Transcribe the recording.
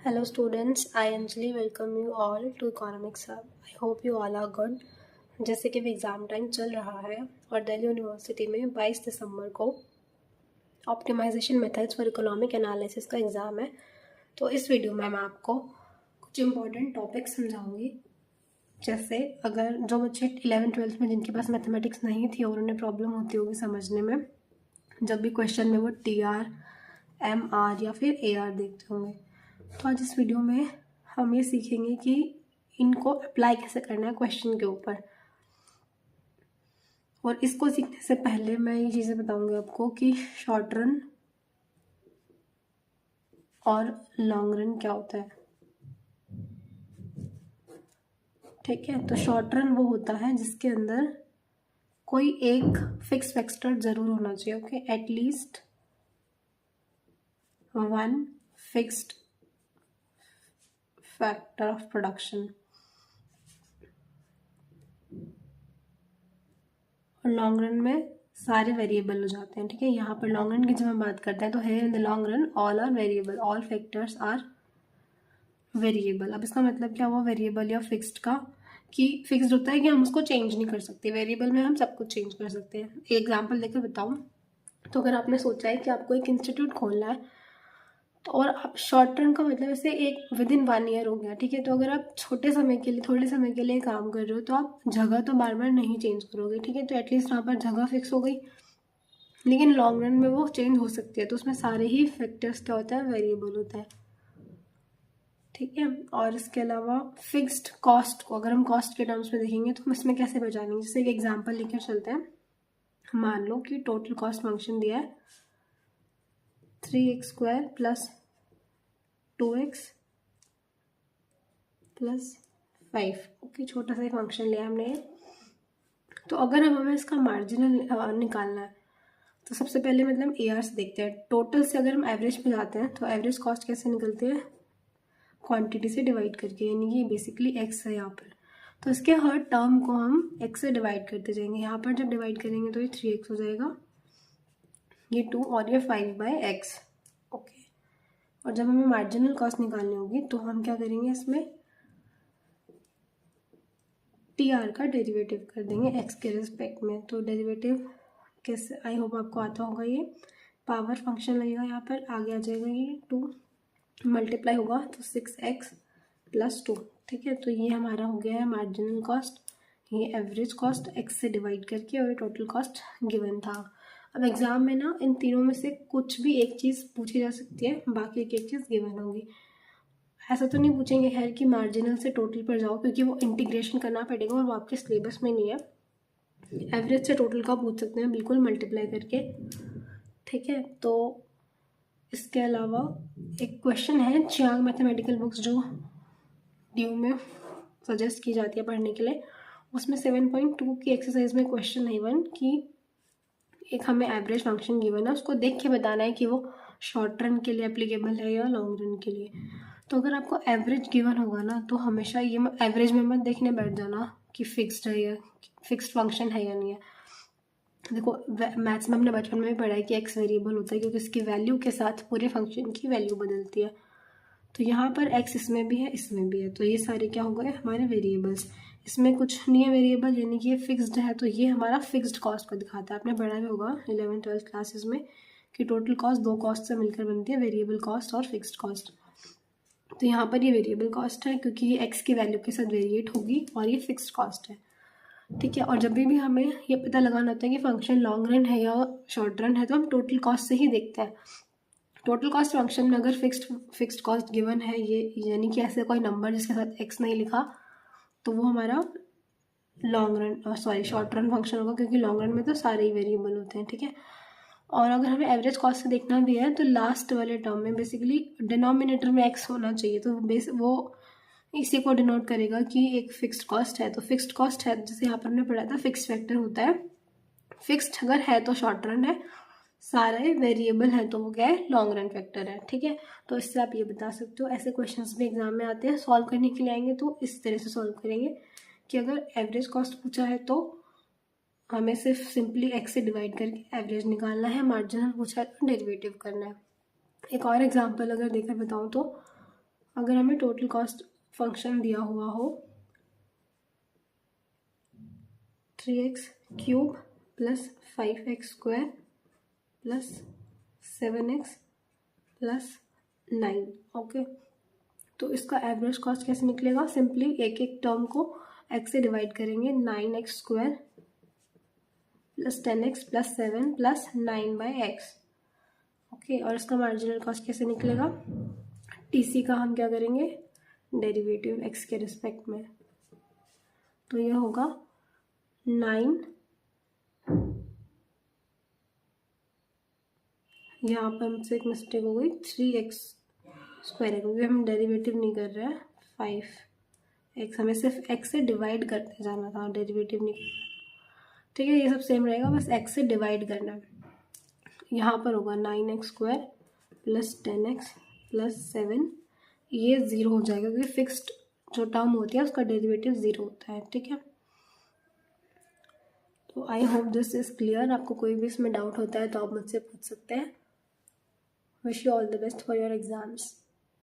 Hello students, I Anjali welcome you all to Economics Hub. I hope you all are good. जैसे कि exam time चल रहा है और दिल्ली यूनिवर्सिटी में 22 दिसंबर को optimization methods for economic analysis का एग्ज़ाम है। तो इस वीडियो में मैं आपको कुछ इंपॉर्टेंट टॉपिक समझाऊंगी। जैसे अगर जो बच्चे 11th-12th में जिनके पास मैथमेटिक्स नहीं थी और उन्हें प्रॉब्लम होती होगी समझने में, जब भी क्वेश्चन में वो TR, MR या फिर AR देखते होंगे, तो आज इस वीडियो में हम ये सीखेंगे कि इनको अप्लाई कैसे करना है क्वेश्चन के ऊपर। और इसको सीखने से पहले मैं ये चीज़ें बताऊंगी आपको कि शॉर्ट रन और लॉन्ग रन क्या होता है। ठीक है, तो शॉर्ट रन वो होता है जिसके अंदर कोई एक फिक्स फैक्टर जरूर होना चाहिए। Okay, at least one fixed factor of production. और लॉन्ग रन में सारे वेरिएबल हो जाते हैं। ठीक है, यहाँ पर लॉन्ग रन की जब हम बात करते हैं तो here in the long run all are variable, all factors are variable. अब इसका मतलब क्या हुआ वेरिएबल या फिक्स्ड का, कि फिक्स्ड होता है कि हम उसको चेंज नहीं कर सकते, वेरिएबल में हम सब कुछ चेंज कर सकते हैं। एक एग्जाम्पल देकर बताऊँ तो अगर आपने सोचा है कि आपको एक इंस्टीट्यूट खोलना है, तो और आप शॉर्ट टर्म का मतलब ऐसे एक विद इन 1 ईयर हो गया। ठीक है, तो अगर आप छोटे समय के लिए, थोड़े समय के लिए काम कर रहे हो तो आप जगह तो बार बार नहीं चेंज करोगे। ठीक है, तो एटलीस्ट वहाँ पर जगह फिक्स हो गई, लेकिन लॉन्ग रन में वो चेंज हो सकती है। तो उसमें सारे ही फैक्टर्स क्या होता है, वेरिएबल होता है। ठीक है, और इसके अलावा फिक्स्ड कॉस्ट को अगर हम कॉस्ट के टर्म्स में देखेंगे तो हम इसमें कैसे पहचानेंगे। जैसे एक एग्जांपल लेकर चलते हैं। मान लो कि टोटल कॉस्ट फंक्शन दिया है 3x² plus 2x plus 5। Okay, छोटा सा फंक्शन लिया हमने। तो अगर हमें इसका मार्जिनल निकालना है तो सबसे पहले मतलब AR से देखते हैं। टोटल से अगर हम एवरेज पे जाते हैं तो एवरेज कॉस्ट कैसे निकलती है, क्वांटिटी से डिवाइड करके, यानी कि बेसिकली x है यहाँ पर। तो इसके हर टर्म को हम x से डिवाइड करते जाएंगे। यहाँ पर जब डिवाइड करेंगे तो ये 3x हो जाएगा, ये 2 और ये 5/x। ओके, और जब हमें मार्जिनल कॉस्ट निकालनी होगी तो हम क्या करेंगे, इसमें TR का डेरिवेटिव कर देंगे x के रिस्पेक्ट में। तो डेरिवेटिव कैसे, आई होप आपको आता होगा। ये पावर फंक्शन लगेगा, यहाँ पर आगे आ जाएगा, ये 2 मल्टीप्लाई होगा तो 6x प्लस 2। ठीक है, तो ये हमारा हो गया है मार्जिनल कॉस्ट, ये एवरेज कॉस्ट x से डिवाइड करके, और ये टोटल कॉस्ट गिवन था। अब एग्जाम में ना इन तीनों में से कुछ भी एक चीज़ पूछी जा सकती है, बाकी एक एक चीज़ गिवन होगी। ऐसा तो नहीं पूछेंगे खैर कि मार्जिनल से टोटल पर जाओ, क्योंकि वो इंटीग्रेशन करना पड़ेगा और वो आपके सिलेबस में नहीं है। एवरेज से टोटल का पूछ सकते हैं बिल्कुल मल्टीप्लाई करके। ठीक है, तो इसके अलावा एक क्वेश्चन है चियांग मैथमेटिकल बुक्स जो ड्यू में सजेस्ट की जाती है पढ़ने के लिए, उसमें 7.2 की एक्सरसाइज में क्वेश्चन है वन कि एक हमें एवरेज फंक्शन गिवन है, उसको देख के बताना है कि वो शॉर्ट रन के लिए एप्लीकेबल है या लॉन्ग रन के लिए। तो अगर आपको एवरेज गिवन होगा ना तो हमेशा ये एवरेज में मत देखने बैठ जाना कि फिक्स्ड है या फिक्स्ड फंक्शन है या नहीं है। देखो मैथ्स में हमने बचपन में भी पढ़ा है कि x वेरिएबल होता है, क्योंकि इसकी वैल्यू के साथ पूरे फंक्शन की वैल्यू बदलती है। तो यहाँ पर x इसमें भी है, इसमें भी है, तो ये सारे क्या हो गए हमारे वेरिएबल्स। इसमें कुछ नहीं है वेरिएबल, यानी कि ये फिक्स्ड है, तो ये हमारा फिक्स्ड कॉस्ट को दिखाता है। आपने पढ़ा भी होगा 11th-12th क्लासेस में कि टोटल कॉस्ट 2 कॉस्ट से मिलकर बनती है, वेरिएबल कॉस्ट और फिक्स्ड कॉस्ट। तो यहाँ पर ये वेरिएबल कॉस्ट है क्योंकि ये x की वैल्यू के साथ वेरिएट होगी, और ये फिक्स्ड कॉस्ट है। ठीक है, और जब भी हमें ये पता लगाना होता है कि फंक्शन लॉन्ग रन है या शॉर्ट रन है तो हम टोटल कॉस्ट से ही देखते हैं। टोटल कॉस्ट फंक्शन में अगर फिक्स्ड कॉस्ट गिवन है, ये यानी कि ऐसे कोई नंबर जिसके साथ x नहीं लिखा, तो वो हमारा शॉर्ट रन फंक्शन होगा, क्योंकि लॉन्ग रन में तो सारे ही वेरिएबल होते हैं। ठीक है, और अगर हमें एवरेज कॉस्ट से देखना भी है तो लास्ट वाले टर्म में बेसिकली डिनोमिनेटर में x होना चाहिए, तो वो इसी को डिनोट करेगा कि एक फिक्स्ड कॉस्ट है। तो फिक्स्ड कॉस्ट है, जैसे यहाँ पर हमने पढ़ा था फिक्स्ड फैक्टर होता है। फिक्स्ड अगर है तो शॉर्ट रन है, सारे वेरिएबल है तो वो क्या है, लॉन्ग रन फैक्टर है। ठीक है, तो इससे आप ये बता सकते हो। ऐसे क्वेश्चंस भी एग्जाम में आते हैं, सॉल्व करने के लिए आएंगे तो इस तरह से सॉल्व करेंगे कि अगर एवरेज कॉस्ट पूछा है तो हमें सिर्फ सिंपली x से डिवाइड करके एवरेज निकालना है, मार्जिनल पूछा है तो डेरिवेटिव करना है। एक और एग्जांपल अगर देकर बताऊँ तो अगर हमें टोटल कॉस्ट फंक्शन दिया हुआ हो 3x³ plus 5x² plus 7x plus 9, okay, तो इसका एवरेज कॉस्ट कैसे निकलेगा? सिंपली एक एक टर्म को x से डिवाइड करेंगे, 9x² plus 10x plus 7 plus 9/x, okay. और इसका मार्जिनल कॉस्ट कैसे निकलेगा? TC का हम क्या करेंगे? डेरिवेटिव x के रिस्पेक्ट में, तो ये होगा 9, यहाँ पर हमसे एक मिस्टेक हो गई, 3x² है क्योंकि हम डेरिवेटिव नहीं कर रहे हैं 5x, हमें सिर्फ x से डिवाइड करते जाना था, डेरिवेटिव नहीं करना, ठीक है। ये सब सेम रहेगा, बस x से डिवाइड करना है। यहाँ पर होगा 9x² प्लस 10x प्लस 7, ये 0 हो जाएगा क्योंकि फिक्स्ड जो टर्म होती है उसका डेरिवेटिव 0 होता है, ठीक है। तो I hope this is clear. आपको कोई भी इसमें डाउट होता है तो आप मुझसे पूछ सकते हैं। Wish you all the best for your exams.